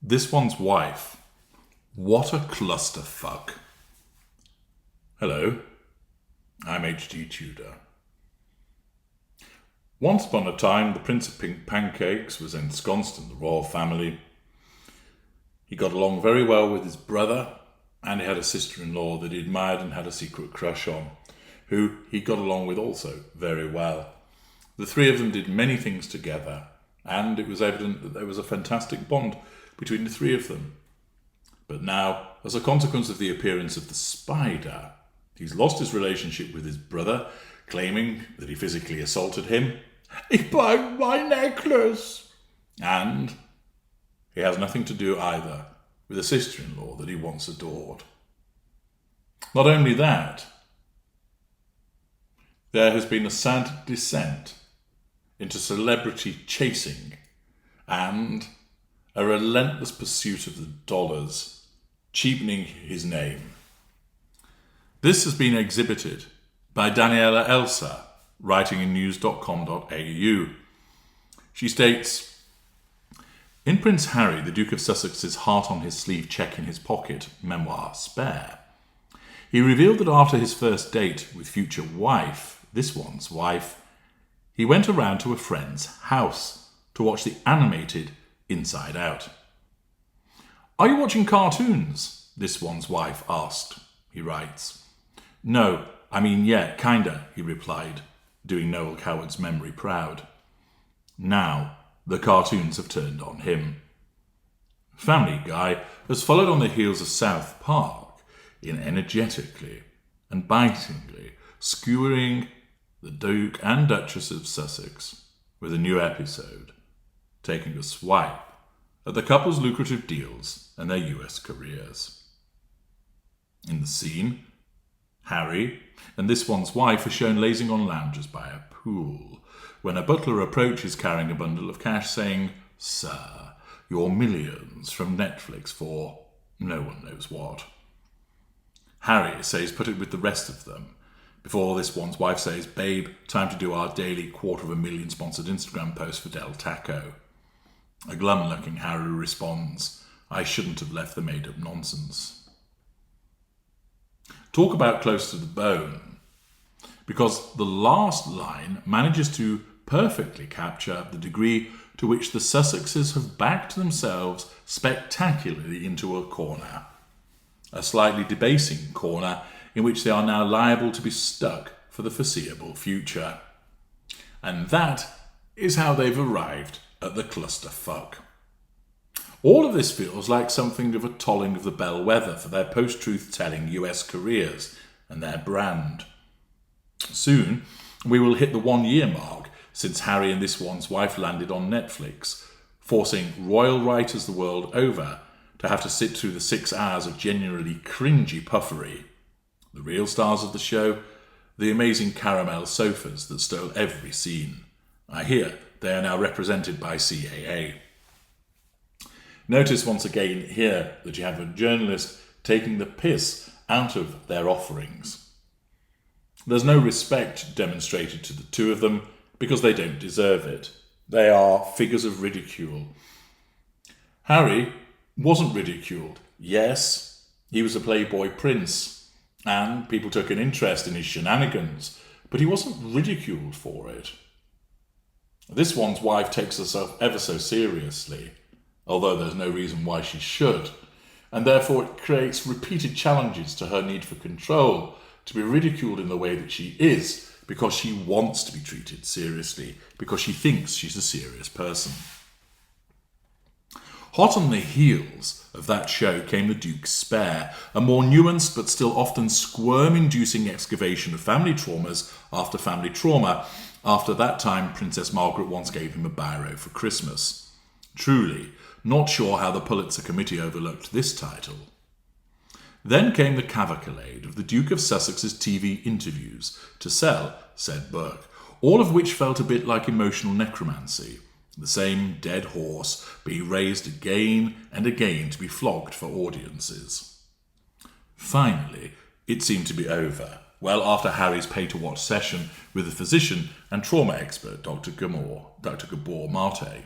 This one's wife. What a clusterfuck. Hello, I'm HG Tudor. Once upon a time, the Prince of Pink Pancakes was ensconced in the royal family. He got along very well with his brother, and he had a sister-in-law that he admired and had a secret crush on, who he got along with also very well. The three of them did many things together, and it was evident that there was a fantastic bond between the three of them. But now, as a consequence of the appearance of the spider, he's lost his relationship with his brother, claiming that he physically assaulted him. He broke my necklace! And he has nothing to do either with a sister-in-law that he once adored. Not only that, there has been a sad descent into celebrity chasing and a relentless pursuit of the dollars, cheapening his name. This has been exhibited by Daniela Elsa, writing in news.com.au. She states, in Prince Harry, the Duke of Sussex's heart on his sleeve, check in his pocket, memoir spare, he revealed that after his first date with future wife, this one's wife, he went around to a friend's house to watch the animated Inside Out. Are you watching cartoons? This one's wife asked. He writes. No, I mean, yeah, kinda, he replied, doing Noel Coward's memory proud. Now, the cartoons have turned on him. Family Guy has followed on the heels of South Park in energetically and bitingly skewering the Duke and Duchess of Sussex with a new episode, taking a swipe at the couple's lucrative deals and their US careers. In the scene, Harry and this one's wife are shown lazing on lounges by a pool when a butler approaches carrying a bundle of cash saying, Sir, your millions from Netflix for no one knows what. Harry says put it with the rest of them, before this one's wife says, babe, time to do our daily 250,000 sponsored Instagram post for Del Taco. A glum-looking Harry responds, I shouldn't have left the made-up nonsense. Talk about close to the bone, because the last line manages to perfectly capture the degree to which the Sussexes have backed themselves spectacularly into a corner, a slightly debasing corner in which they are now liable to be stuck for the foreseeable future. And that is how they've arrived at the clusterfuck. All of this feels like something of a tolling of the bellwether for their post-truth-telling US careers and their brand. Soon, we will hit the 1-year mark since Harry and this one's wife landed on Netflix, forcing royal writers the world over to have to sit through the 6 hours of genuinely cringy puffery. The real stars of the show, the amazing caramel sofas that stole every scene. I hear they are now represented by CAA. Notice once again here that you have a journalist taking the piss out of their offerings. There's no respect demonstrated to the two of them because they don't deserve it. They are figures of ridicule. Harry wasn't ridiculed. Yes, he was a playboy prince, and people took an interest in his shenanigans, but he wasn't ridiculed for it. This one's wife takes herself ever so seriously, although there's no reason why she should, and therefore it creates repeated challenges to her need for control, to be ridiculed in the way that she is, because she wants to be treated seriously, because she thinks she's a serious person. Hot on the heels of that show came The Duke's Spare, a more nuanced but still often squirm-inducing excavation of family traumas after family trauma. After that time, Princess Margaret once gave him a biro for Christmas. Truly, not sure how the Pulitzer Committee overlooked this title. Then came the cavalcade of the Duke of Sussex's TV interviews to sell said book, all of which felt a bit like emotional necromancy. The same dead horse being raised again and again to be flogged for audiences. Finally, it seemed to be over, well after Harry's pay-to-watch session with the physician and trauma expert Dr. Gabor Mate.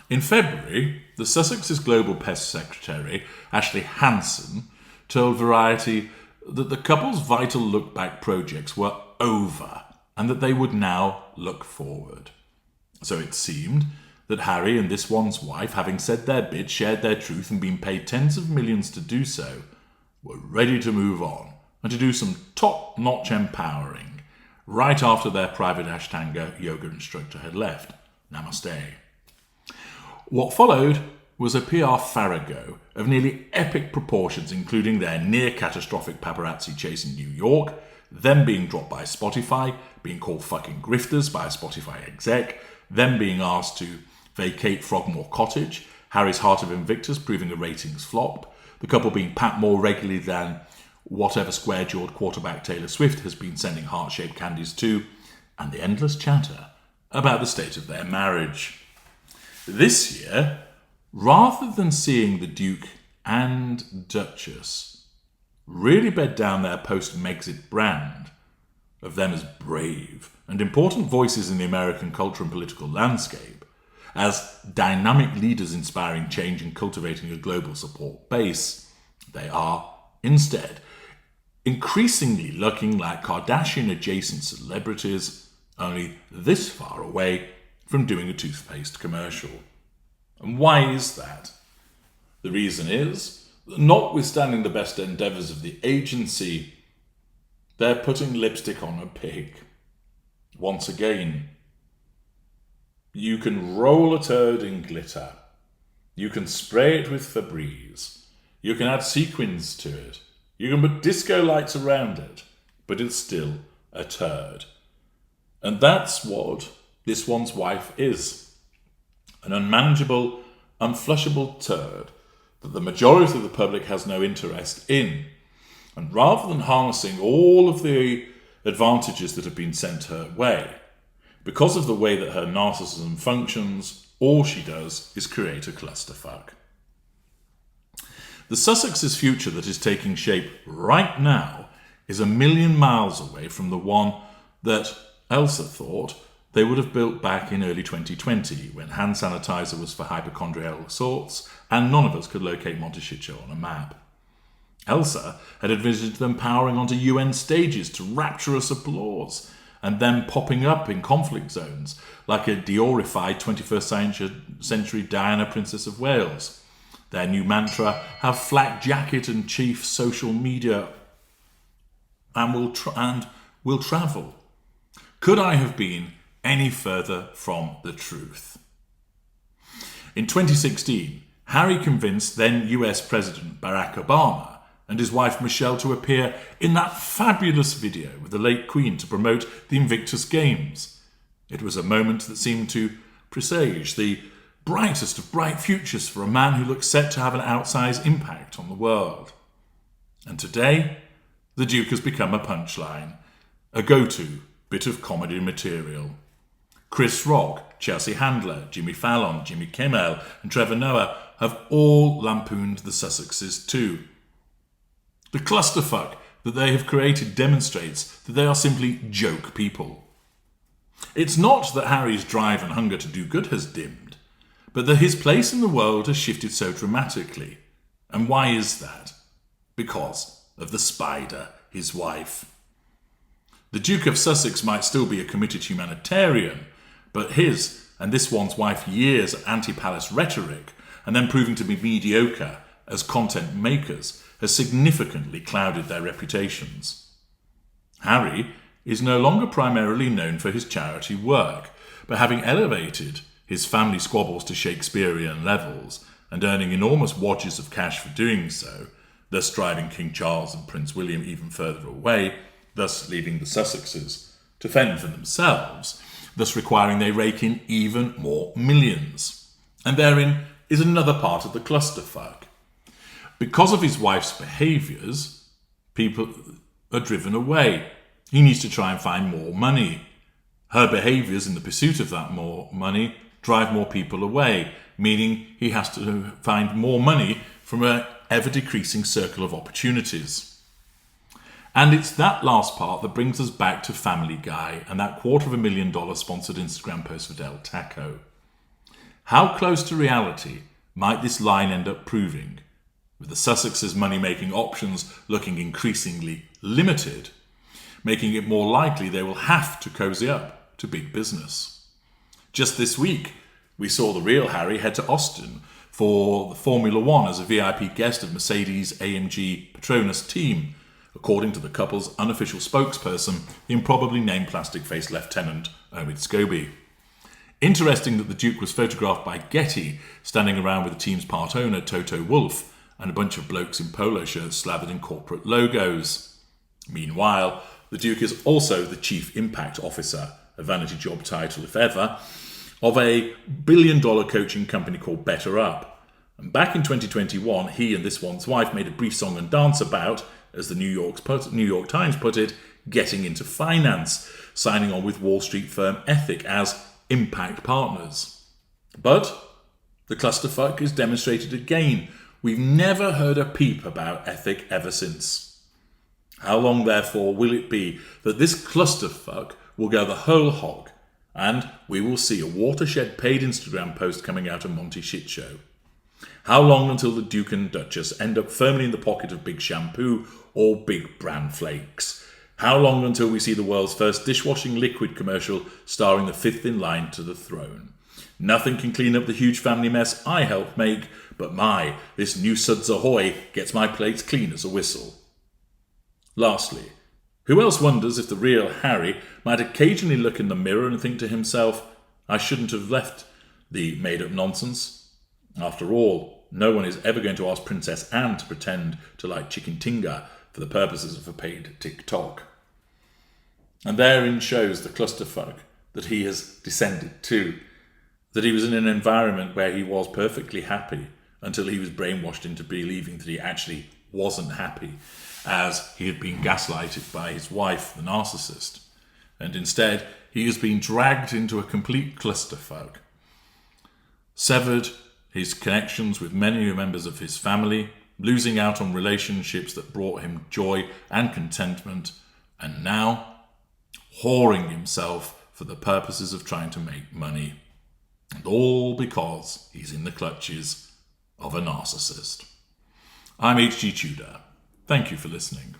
In February, the Sussexes Global Pest Secretary, Ashley Hansen, told Variety that the couple's vital look-back projects were over and that they would now look forward. So it seemed that Harry and this one's wife, having said their bit, shared their truth and been paid tens of millions to do so, were ready to move on and to do some top-notch empowering right after their private Ashtanga yoga instructor had left. Namaste. What followed was a PR farrago of nearly epic proportions, including their near-catastrophic paparazzi chase in New York, them being dropped by Spotify, being called fucking grifters by a Spotify exec, them being asked to vacate Frogmore Cottage, Harry's Heart of Invictus proving a ratings flop, the couple being papped more regularly than whatever square-jawed quarterback Taylor Swift has been sending heart-shaped candies to, and the endless chatter about the state of their marriage. This year, rather than seeing the Duke and Duchess really bed down their post-Megxit brand of them as brave and important voices in the American culture and political landscape, as dynamic leaders inspiring change and cultivating a global support base, they are, instead, increasingly looking like Kardashian-adjacent celebrities, only this far away from doing a toothpaste commercial. And why is that? The reason is, notwithstanding the best endeavours of the agency, they're putting lipstick on a pig. Once again, you can roll a turd in glitter. You can spray it with Febreze. You can add sequins to it. You can put disco lights around it. But it's still a turd. And that's what this one's wife is. An unmanageable, unflushable turd that the majority of the public has no interest in. And rather than harnessing all of the advantages that have been sent her way, because of the way that her narcissism functions, all she does is create a clusterfuck. The Sussexes' future that is taking shape right now is a million miles away from the one that Elsa thought they would have built back in early 2020, when hand sanitizer was for hypochondriacal sorts and none of us could locate Monteschicco on a map. Elsa had envisaged them powering onto UN stages to rapturous applause, and them popping up in conflict zones like a Diorified 21st century Diana, Princess of Wales. Their new mantra, have flak jacket and chief social media and will travel. Could I have been any further from the truth? In 2016, Harry convinced then US President Barack Obama and his wife Michelle to appear in that fabulous video with the late Queen to promote the Invictus Games. It was a moment that seemed to presage the brightest of bright futures for a man who looked set to have an outsized impact on the world. And today, the Duke has become a punchline, a go-to bit of comedy material. Chris Rock, Chelsea Handler, Jimmy Fallon, Jimmy Kimmel and Trevor Noah have all lampooned the Sussexes too. The clusterfuck that they have created demonstrates that they are simply joke people. It's not that Harry's drive and hunger to do good has dimmed, but that his place in the world has shifted so dramatically. And why is that? Because of the spider, his wife. The Duke of Sussex might still be a committed humanitarian, but his and this one's wife years of anti-palace rhetoric and then proving to be mediocre as content makers has significantly clouded their reputations. Harry is no longer primarily known for his charity work, but having elevated his family squabbles to Shakespearean levels and earning enormous wadges of cash for doing so, thus driving King Charles and Prince William even further away, thus leaving the Sussexes to fend for themselves, thus requiring they rake in even more millions. And therein is another part of the clusterfuck. Because of his wife's behaviours, people are driven away. He needs to try and find more money. Her behaviours in the pursuit of that more money drive more people away, meaning he has to find more money from an ever-decreasing circle of opportunities. And it's that last part that brings us back to Family Guy and that $250,000 sponsored Instagram post for Del Taco. How close to reality might this line end up proving, with the Sussexes' money-making options looking increasingly limited, making it more likely they will have to cozy up to big business? Just this week, we saw the real Harry head to Austin for the Formula One as a VIP guest of Mercedes-AMG Petronas team, according to the couple's unofficial spokesperson, the improbably named plastic-faced Lieutenant Omid Scobie. Interesting that the Duke was photographed by Getty standing around with the team's part owner Toto Wolff and a bunch of blokes in polo shirts slathered in corporate logos. Meanwhile, the Duke is also the Chief Impact Officer, a vanity job title if ever, of a billion-dollar coaching company called Better Up. And back in 2021, he and this one's wife made a brief song and dance about, as the New York Times put it, getting into finance, signing on with Wall Street firm Ethic as impact partners. But the clusterfuck is demonstrated again. We've never heard a peep about Ethic ever since. How long, therefore, will it be that this clusterfuck will go the whole hog, and we will see a watershed paid Instagram post coming out of Monty Shitshow? How long until the Duke and Duchess end up firmly in the pocket of Big Shampoo or Big Bran Flakes? How long until we see the world's first dishwashing liquid commercial starring the fifth in line to the throne? Nothing can clean up the huge family mess I helped make, but this new Suds Ahoy gets my plates clean as a whistle. Lastly, who else wonders if the real Harry might occasionally look in the mirror and think to himself, I shouldn't have left the made-up nonsense? After all, no one is ever going to ask Princess Anne to pretend to like chicken tinga for the purposes of a paid TikTok. And therein shows the clusterfuck that he has descended to, that he was in an environment where he was perfectly happy until he was brainwashed into believing that he actually wasn't happy, as he had been gaslighted by his wife, the narcissist. And instead, he has been dragged into a complete clusterfuck, severed his connections with many members of his family, losing out on relationships that brought him joy and contentment, and now whoring himself for the purposes of trying to make money. And all because he's in the clutches of a narcissist. I'm HG Tudor. Thank you for listening.